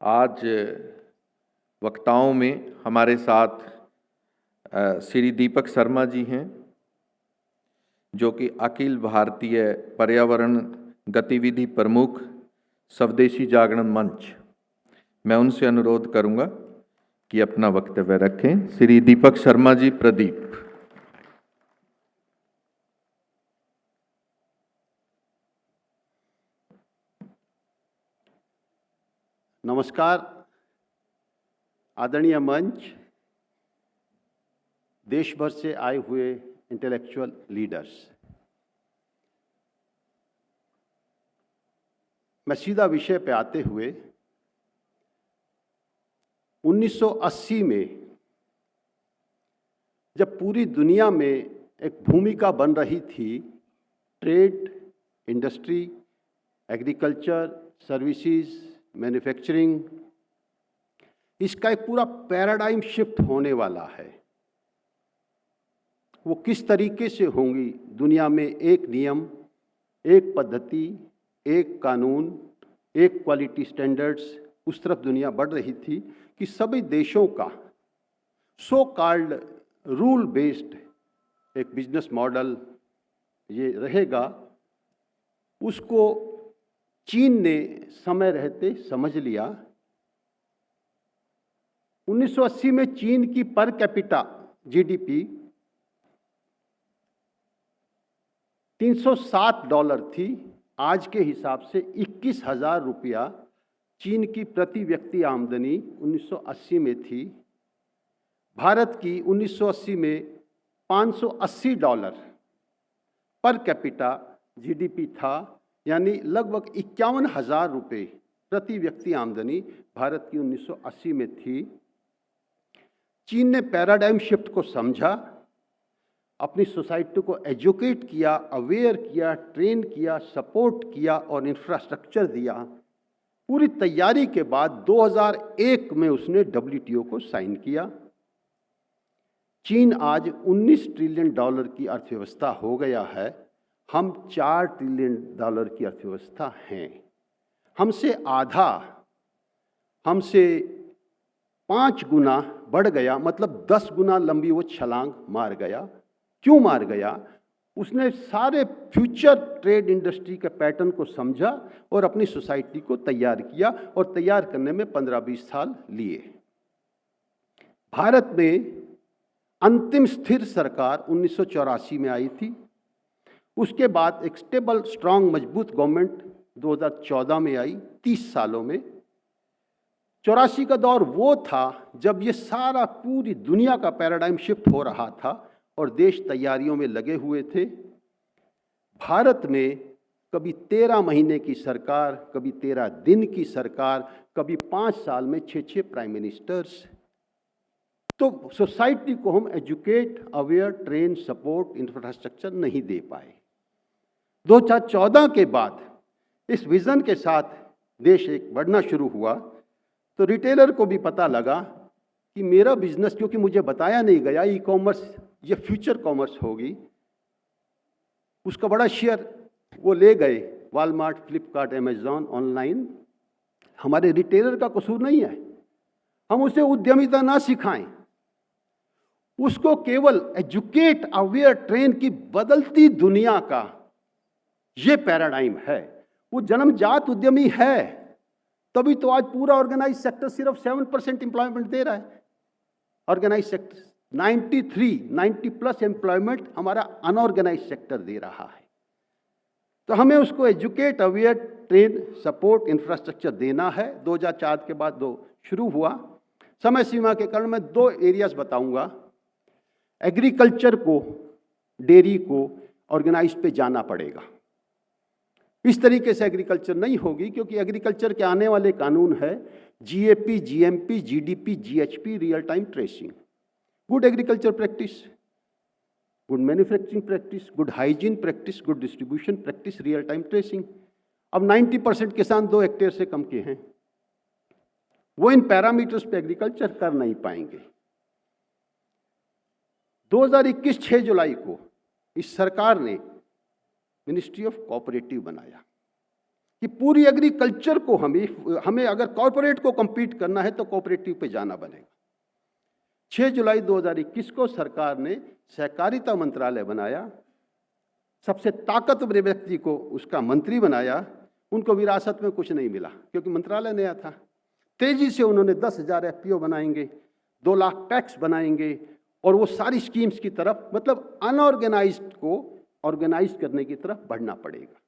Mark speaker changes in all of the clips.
Speaker 1: आज वक्ताओं में हमारे साथ श्री दीपक शर्मा जी हैं, जो कि अखिल भारतीय पर्यावरण गतिविधि प्रमुख स्वदेशी जागरण मंच। मैं उनसे अनुरोध करूंगा कि अपना वक्तव्य रखें। श्री दीपक शर्मा जी, प्रदीप।
Speaker 2: नमस्कार आदरणीय मंच, देश भर से आए हुए इंटेलेक्चुअल लीडर्स। मैं सीधा विषय पे आते हुए 1980 में जब पूरी दुनिया में एक भूमिका बन रही थी, trade, industry, agriculture, services, manufacturing, इसका एक पूरा पैराडाइम शिफ्ट होने वाला है। वो किस तरीके से होंगी? दुनिया में एक नियम, एक पद्धति, एक कानून, एक क्वालिटी स्टैंडर्ड्स, उस तरफ दुनिया बढ़ रही थी कि सभी देशों का सो कॉल्ड रूल बेस्ड एक बिजनेस मॉडल ये रहेगा। उसको चीन ने समय रहते समझ लिया। 1980 में चीन की पर कैपिटा जीडीपी $307 थी। आज के हिसाब से 21,000 रुपया चीन की प्रति व्यक्ति आमदनी 1980 में थी। भारत की 1980 में $580 पर कैपिटा जीडीपी था, यानी लगभग 51,000 रुपये प्रति व्यक्ति आमदनी भारत की 1980 में थी। चीन ने पैराडाइम शिफ्ट को समझा, अपनी सोसाइटी को एजुकेट किया, अवेयर किया, ट्रेन किया, सपोर्ट किया और इंफ्रास्ट्रक्चर दिया। पूरी तैयारी के बाद 2001 में उसने WTO को साइन किया। चीन आज $19 ट्रिलियन की अर्थव्यवस्था हो गया है। हम $4 ट्रिलियन की अर्थव्यवस्था हैं। हमसे आधा, हमसे 5 गुना बढ़ गया, मतलब 10 गुना लंबी वो छलांग मार गया। क्यों मार गया? उसने सारे फ्यूचर ट्रेड इंडस्ट्री के पैटर्न को समझा और अपनी सोसाइटी को तैयार किया, और तैयार करने में 15-20 साल लिए। भारत में अंतिम स्थिर सरकार 1984 में आई थी। उसके बाद एक स्टेबल, स्ट्रांग, मजबूत गवर्नमेंट 2014 में आई, 30 सालों में। 84 का दौर वो था जब ये सारा पूरी दुनिया का पैराडाइम शिफ्ट हो रहा था और देश तैयारियों में लगे हुए थे। भारत में कभी 13 महीने की सरकार, कभी 13 दिन की सरकार, कभी 5 साल में 6 प्राइम मिनिस्टर्स। तो सोसाइटी को हम educate, aware, train, support, infrastructure नहीं दे पाए। 2014 के बाद इस विजन के साथ देश एक बढ़ना शुरू हुआ, तो रिटेलर को भी पता लगा कि मेरा बिजनेस, क्योंकि मुझे बताया नहीं गया ई कॉमर्स ये फ्यूचर कॉमर्स होगी, उसका बड़ा शेयर वो ले गए। Walmart, Flipkart, Amazon, online. हमारे रिटेलर का कसूर नहीं है, हम उसे उद्यमिता ना सिखाएं, उसको केवल एजुकेट, अवेयर, ट्रेन की बदलती दुनिया का ये पैराडाइम है। वो जन्मजात उद्यमी है, तभी तो आज पूरा ऑर्गेनाइज सेक्टर सिर्फ 7% एम्प्लॉयमेंट दे रहा है। ऑर्गेनाइज सेक्टर 90+ एम्प्लॉयमेंट हमारा अनऑर्गेनाइज सेक्टर दे रहा है। तो हमें उसको educate, aware, train, support, infrastructure देना है। 2004 के बाद 2 शुरू हुआ। समय सीमा के कारण मैं 2 एरियाज बताऊंगा। एग्रीकल्चर को, डेयरी को ऑर्गेनाइज पे जाना पड़ेगा। इस तरीके से एग्रीकल्चर नहीं होगी, क्योंकि एग्रीकल्चर के आने वाले कानून है GAP, GMP, GDP, GHP, real time tracing, good agriculture practice, good manufacturing practice, good hygiene practice, good distribution practice, real time tracing. अब 90% किसान 2 हेक्टेयर से कम के हैं, वो इन पैरामीटर्स पे एग्रीकल्चर कर नहीं पाएंगे। 2021 6 जुलाई को इस सरकार ने मिनिस्ट्री ऑफ कोऑपरेटिव बनाया। कि पूरी एग्रीकल्चर को हमें अगर कॉरपोरेट को compete करना है तो कोऑपरेटिव पे जाना बनेगा। 6 जुलाई 2021 को सरकार ने सहकारिता मंत्रालय बनाया, सबसे ताकतवर व्यक्ति को उसका मंत्री बनाया। उनको विरासत में कुछ नहीं मिला क्योंकि मंत्रालय नया था। तेजी से उन्होंने 10,000 FPO बनाएंगे, 2 लाख टैक्स बनाएंगे और वो सारी स्कीम्स की तरफ, मतलब अनऑर्गेनाइज्ड को ऑर्गेनाइज करने की तरफ बढ़ना पड़ेगा।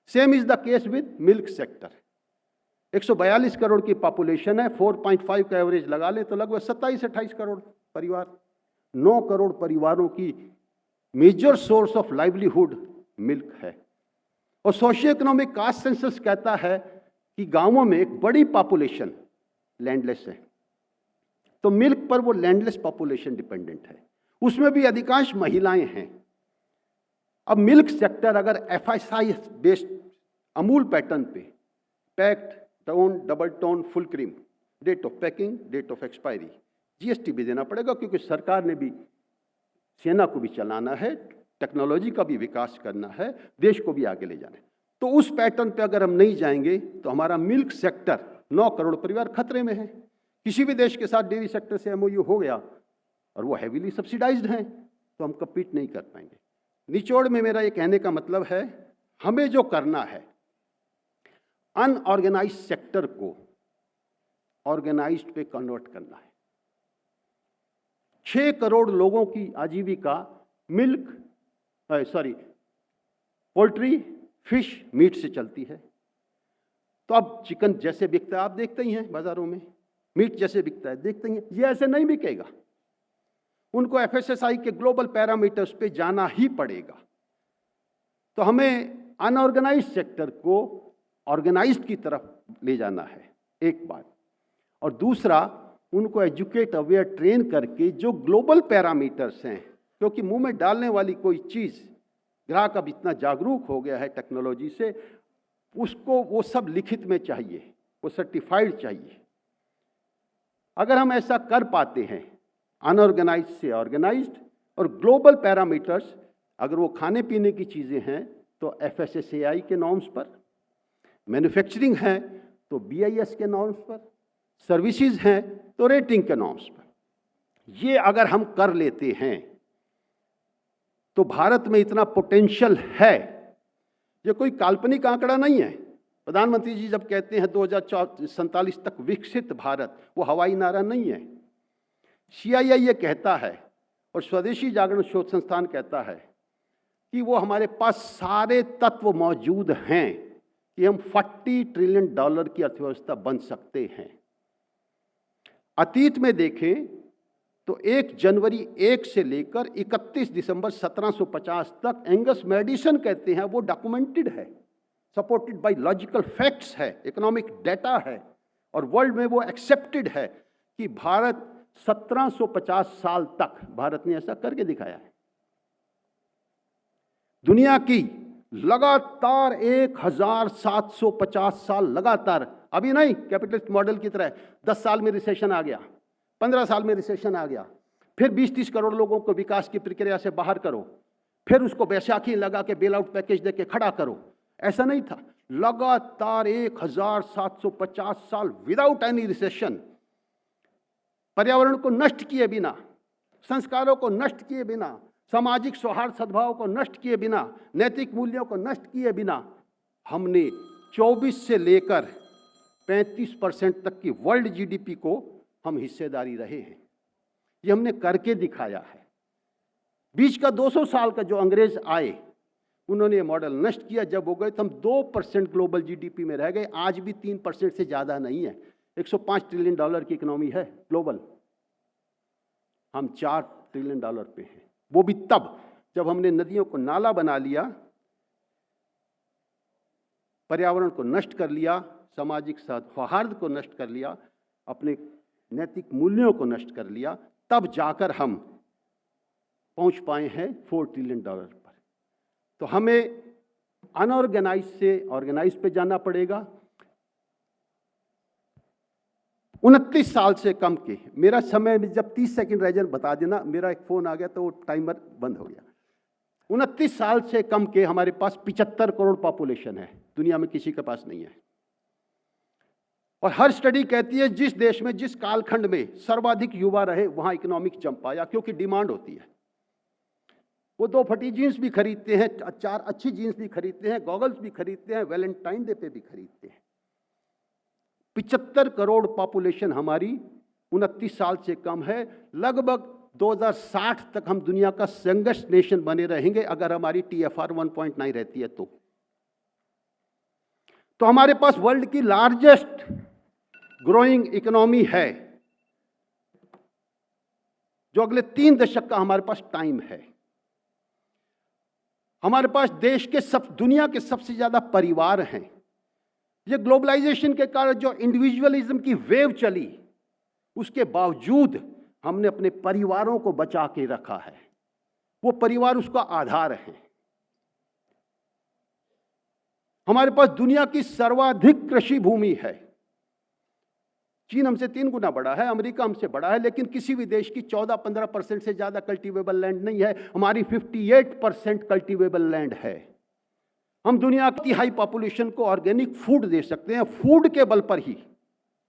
Speaker 2: Same is the case with milk sector. 142 crore की पॉपुलेशन है, 4.5 का एवरेज लगा लें तो लगभग 27-28 करोड़ परिवार, 9 करोड़ परिवारों की major source of livelihood milk है। और सोशियो इकोनॉमिक कास्ट सेंसस कहता है कि गांवों में एक बड़ी पॉपुलेशन लैंडलेस है, तो मिल्क पर वो लैंडलेस पॉपुलेशन डिपेंडेंट है, उसमें भी अधिकांश महिलाएं हैं। अब मिल्क सेक्टर अगर FSI बेस्ड अमूल पैटर्न पे, packed, tone, double tone, full cream, date of packing, date of expiry, GST भी देना पड़ेगा क्योंकि सरकार ने भी सेना को भी चलाना है, टेक्नोलॉजी का भी विकास करना है, देश को भी आगे ले जाना है। तो उस पैटर्न पे अगर हम नहीं जाएंगे तो हमारा मिल्क सेक्टर, 9 करोड़ परिवार खतरे में है। किसी भी देश के साथ डेयरी सेक्टर से MOU हो गया और वो हैवीली सब्सिडाइज्ड हैं तो हम कम्पीट नहीं कर पाएंगे। निचोड़ में मेरा ये कहने का मतलब है, हमें जो करना है, अनऑर्गेनाइज्ड सेक्टर को ऑर्गेनाइज्ड पे कन्वर्ट करना है। 6 करोड़ लोगों की आजीविका पोल्ट्री, फिश, मीट से चलती है। तो अब चिकन जैसे बिकता है आप देखते ही हैं बाजारों में, मीट जैसे बिकता है देखते ही हैं, ये ऐसे नहीं बिकेगा। उनको FSSAI के ग्लोबल पैरामीटर्स पे जाना ही पड़ेगा। तो हमें अनऑर्गेनाइज्ड सेक्टर को ऑर्गेनाइज्ड की तरफ ले जाना है, एक बात। और दूसरा, उनको एजुकेट, अवेयर, ट्रेन करके जो ग्लोबल पैरामीटर्स हैं, क्योंकि मुंह में डालने वाली कोई चीज़, ग्राहक अब इतना जागरूक हो गया है टेक्नोलॉजी से, उसको वो सब लिखित में चाहिए, वो सर्टिफाइड चाहिए। अगर हम ऐसा कर पाते हैं, अनऑर्गेनाइज्ड से ऑर्गेनाइज्ड, और ग्लोबल पैरामीटर्स, अगर वो खाने पीने की चीज़ें हैं तो FSSAI के नॉर्म्स पर, मैन्युफैक्चरिंग है तो BIS के नॉर्म्स पर, सर्विसेज हैं तो रेटिंग के नॉर्म्स पर। ये अगर हम कर लेते हैं तो भारत में इतना पोटेंशियल है। ये कोई काल्पनिक आंकड़ा नहीं है। प्रधानमंत्री जी जब कहते हैं 2047 तक विकसित भारत, वो हवाई नारा नहीं है। CII ये कहता है और स्वदेशी जागरण शोध संस्थान कहता है कि वो हमारे पास सारे तत्व मौजूद हैं कि हम $40 ट्रिलियन की अर्थव्यवस्था बन सकते हैं। अतीत में देखें तो 1 जनवरी 1 से लेकर 31 दिसंबर 1750 तक एंगस मैडिसन कहते हैं, वो डॉक्यूमेंटेड है, सपोर्टेड बाय लॉजिकल फैक्ट्स है, इकोनॉमिक डेटा है, और वर्ल्ड में वो एक्सेप्टेड है कि भारत 1750 साल तक भारत ने ऐसा करके दिखाया है। दुनिया की लगातार 1750 साल लगातार, अभी नहीं कैपिटलिस्ट मॉडल की तरह 10 साल में रिसेशन आ गया, 15 साल में रिसेशन आ गया, फिर 20-30 करोड़ लोगों को विकास की प्रक्रिया से बाहर करो, फिर उसको बैसाखी लगा के बेल आउट पैकेज दे के खड़ा करो। ऐसा नहीं था, लगातार 1750 साल विदाउट एनी रिसेशन, पर्यावरण को नष्ट किए बिना, संस्कारों को नष्ट किए बिना, सामाजिक सौहार्द सद्भाव को नष्ट किए बिना, नैतिक मूल्यों को नष्ट किए बिना हमने 24 से लेकर 35% तक की वर्ल्ड GDP को हम हिस्सेदारी रहे हैं। ये हमने करके दिखाया है। बीच का 200 साल का जो अंग्रेज आए, उन्होंने ये मॉडल नष्ट किया। जब हो गए तो हम 2% ग्लोबल GDP में रह गए। आज भी 3% से ज़्यादा नहीं है। 105 ट्रिलियन की इकोनॉमी है ग्लोबल, हम 4 ट्रिलियन पे हैं। वो भी तब जब हमने नदियों को नाला बना लिया, पर्यावरण को नष्ट कर लिया, सामाजिक सौहार्द को नष्ट कर लिया, अपने नैतिक मूल्यों को नष्ट कर लिया, तब जाकर हम पहुंच पाए हैं 4 ट्रिलियन पर। तो हमें अनऑर्गेनाइज से ऑर्गेनाइज पे जाना पड़ेगा। 29 साल से कम के, मेरा समय जब 30 सेकंड रह जाए बता देना, मेरा एक फ़ोन आ गया तो वो टाइमर बंद हो गया। 29 साल से कम के हमारे पास 75 करोड़ पॉपुलेशन है, दुनिया में किसी के पास नहीं है। और हर स्टडी कहती है जिस देश में, जिस कालखंड में सर्वाधिक युवा रहे वहां इकोनॉमिक जंप आया, क्योंकि डिमांड होती है। वो 2 फटी जीन्स भी खरीदते हैं, 4 अच्छी जीन्स भी खरीदते हैं, गॉगल्स भी खरीदते हैं, वैलेंटाइन डे पे भी खरीदते हैं। 75 करोड़ पॉपुलेशन हमारी 29 साल से कम है। लगभग 2060 तक हम दुनिया का यंगेस्ट नेशन बने रहेंगे अगर हमारी TFR 1.9 रहती है तो हमारे पास वर्ल्ड की लार्जेस्ट ग्रोइंग इकोनॉमी है, जो अगले 3 दशक का हमारे पास टाइम है। हमारे पास देश के दुनिया के सबसे ज्यादा परिवार हैं। ये ग्लोबलाइजेशन के कारण जो इंडिविजुअलिज्म की वेव चली, उसके बावजूद हमने अपने परिवारों को बचा के रखा है। वो परिवार उसका आधार है। हमारे पास दुनिया की सर्वाधिक कृषि भूमि है। चीन हमसे 3 गुना बड़ा है, अमेरिका हमसे बड़ा है, लेकिन किसी भी देश की 14-15% से ज्यादा कल्टीवेबल लैंड नहीं है। हमारी 58% कल्टीवेबल लैंड है। हम दुनिया की हाई पॉपुलेशन को ऑर्गेनिक फूड दे सकते हैं। फूड के बल पर ही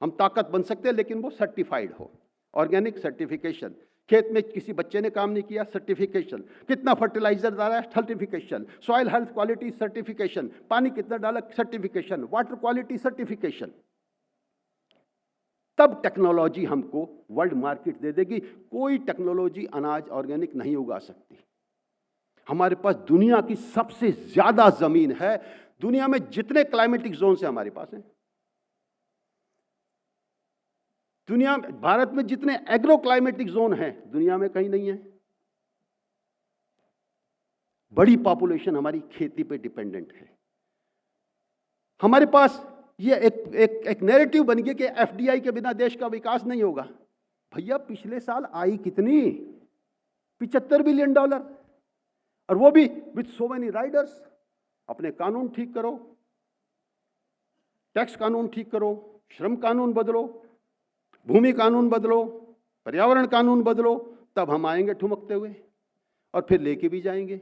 Speaker 2: हम ताकत बन सकते हैं, लेकिन वो सर्टिफाइड हो। ऑर्गेनिक सर्टिफिकेशन, खेत में किसी बच्चे ने काम नहीं किया, सर्टिफिकेशन, कितना फर्टिलाइजर डाला है, certification, soil health quality certification, पानी कितना डाला, सर्टिफिकेशन, वाटर क्वालिटी सर्टिफिकेशन। तब टेक्नोलॉजी हमको वर्ल्ड मार्केट दे देगी। कोई टेक्नोलॉजी अनाज ऑर्गेनिक नहीं उगा सकती। हमारे पास दुनिया की सबसे ज्यादा जमीन है। दुनिया में जितने क्लाइमेटिक जोन से हमारे पास हैं, दुनिया में, भारत में जितने एग्रो क्लाइमेटिक जोन हैं, दुनिया में कहीं नहीं है। बड़ी पॉपुलेशन हमारी खेती पे डिपेंडेंट है। हमारे पास ये एक नैरेटिव बन गया कि FDI के बिना देश का विकास नहीं होगा। भैया पिछले साल आई कितनी, $75 बिलियन, और वो भी विथ सो मेनी राइडर्स। अपने कानून ठीक करो, टैक्स कानून ठीक करो, श्रम कानून बदलो, भूमि कानून बदलो, पर्यावरण कानून बदलो, तब हम आएंगे ठुमकते हुए और फिर लेके भी जाएंगे।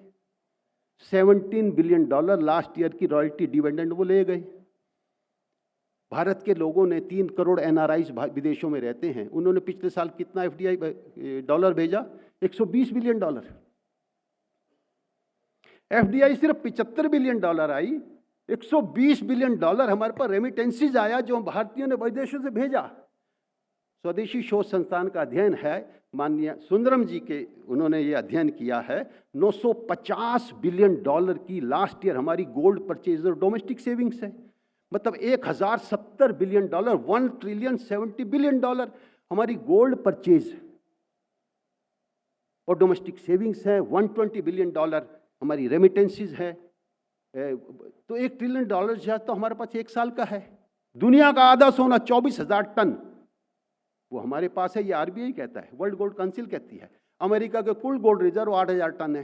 Speaker 2: $17 बिलियन लास्ट ईयर की रॉयल्टी डिविडेंड वो ले गए। भारत के लोगों ने 3 करोड़ NRIs विदेशों में रहते हैं, उन्होंने पिछले साल कितना FDI डॉलर भेजा, $120 बिलियन। FDI सिर्फ $75 बिलियन आई, $120 बिलियन हमारे पास रेमिटेंसीज आया जो भारतीयों ने विदेशों से भेजा। स्वदेशी शोध संस्थान का अध्ययन है, माननीय सुंदरम जी के, उन्होंने ये अध्ययन किया है। $950 बिलियन की लास्ट ईयर हमारी गोल्ड परचेज और डोमेस्टिक सेविंग्स है। मतलब 1070 बिलियन डॉलर, $1 ट्रिलियन हमारी गोल्ड परचेज और डोमेस्टिक सेविंग्स है। $120 बिलियन हमारी रेमिटेंसीज है। तो $1 ट्रिलियन तो हमारे पास 1 साल का है। दुनिया का आधा सोना 24,000 टन वो हमारे पास है। ये RBI कहता है, वर्ल्ड गोल्ड काउंसिल कहती है। अमेरिका के कुल गोल्ड रिजर्व 8,000 टन है।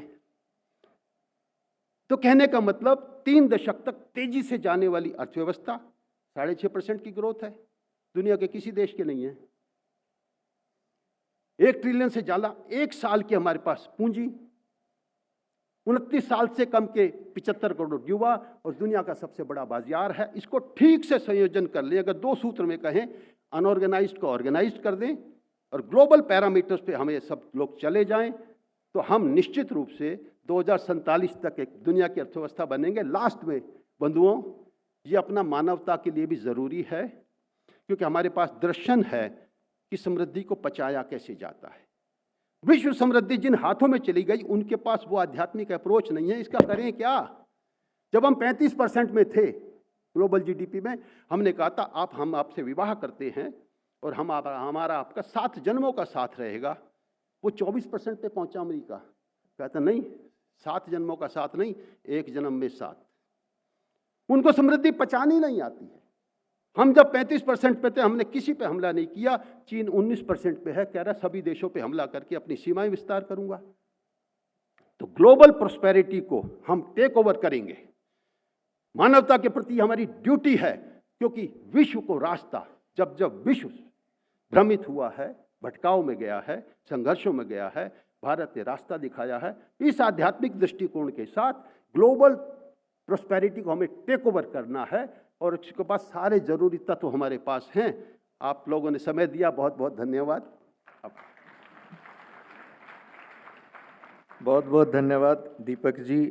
Speaker 2: तो कहने का मतलब 3 दशक तक तेजी से जाने वाली अर्थव्यवस्था, 6.5% की ग्रोथ है, दुनिया के किसी देश के नहीं है। 1 ट्रिलियन से ज्यादा 1 साल की हमारे पास पूंजी, 29 साल से कम के 75 करोड़ युवा और दुनिया का सबसे बड़ा बाजार है। इसको ठीक से संयोजन कर लें, अगर 2 सूत्र में कहें, अनऑर्गेनाइज्ड को ऑर्गेनाइज्ड कर दें और ग्लोबल पैरामीटर्स पे हमें सब लोग चले जाएं, तो हम निश्चित रूप से 2047 तक एक दुनिया की अर्थव्यवस्था बनेंगे। लास्ट में बंधुओं, ये अपना मानवता के लिए भी ज़रूरी है, क्योंकि हमारे पास दर्शन है कि समृद्धि को पचाया कैसे जाता है। विश्व समृद्धि जिन हाथों में चली गई, उनके पास वो आध्यात्मिक अप्रोच नहीं है। इसका करें क्या? जब हम 35% में थे ग्लोबल GDP में, हमने कहा था हम आपसे विवाह करते हैं और हमारा आपका 7 जन्मों का साथ रहेगा। वो 24% पे पहुंचा अमेरिका। कहता नहीं, 7 जन्मों का साथ नहीं, 1 जन्म में 7। उनको समृद्धि पचानी नहीं आती है। हम जब 35% पे थे, हमने किसी पे हमला नहीं किया। चीन 19% पे है, कह रहा सभी देशों पे हमला करके अपनी सीमाएं विस्तार करूंगा। तो ग्लोबल प्रोस्पेरिटी को हम टेक ओवर करेंगे। मानवता के प्रति हमारी ड्यूटी है, क्योंकि विश्व को रास्ता, जब विश्व भ्रमित हुआ है, भटकाव में गया है, संघर्षों में गया है, भारत ने रास्ता दिखाया है। इस आध्यात्मिक दृष्टिकोण के साथ ग्लोबल प्रॉस्पेरिटी को हमें टेक ओवर करना है और उसके पास सारे जरूरी तत्व हमारे पास हैं। आप लोगों ने समय दिया, बहुत बहुत धन्यवाद।
Speaker 1: बहुत बहुत धन्यवाद दीपक जी।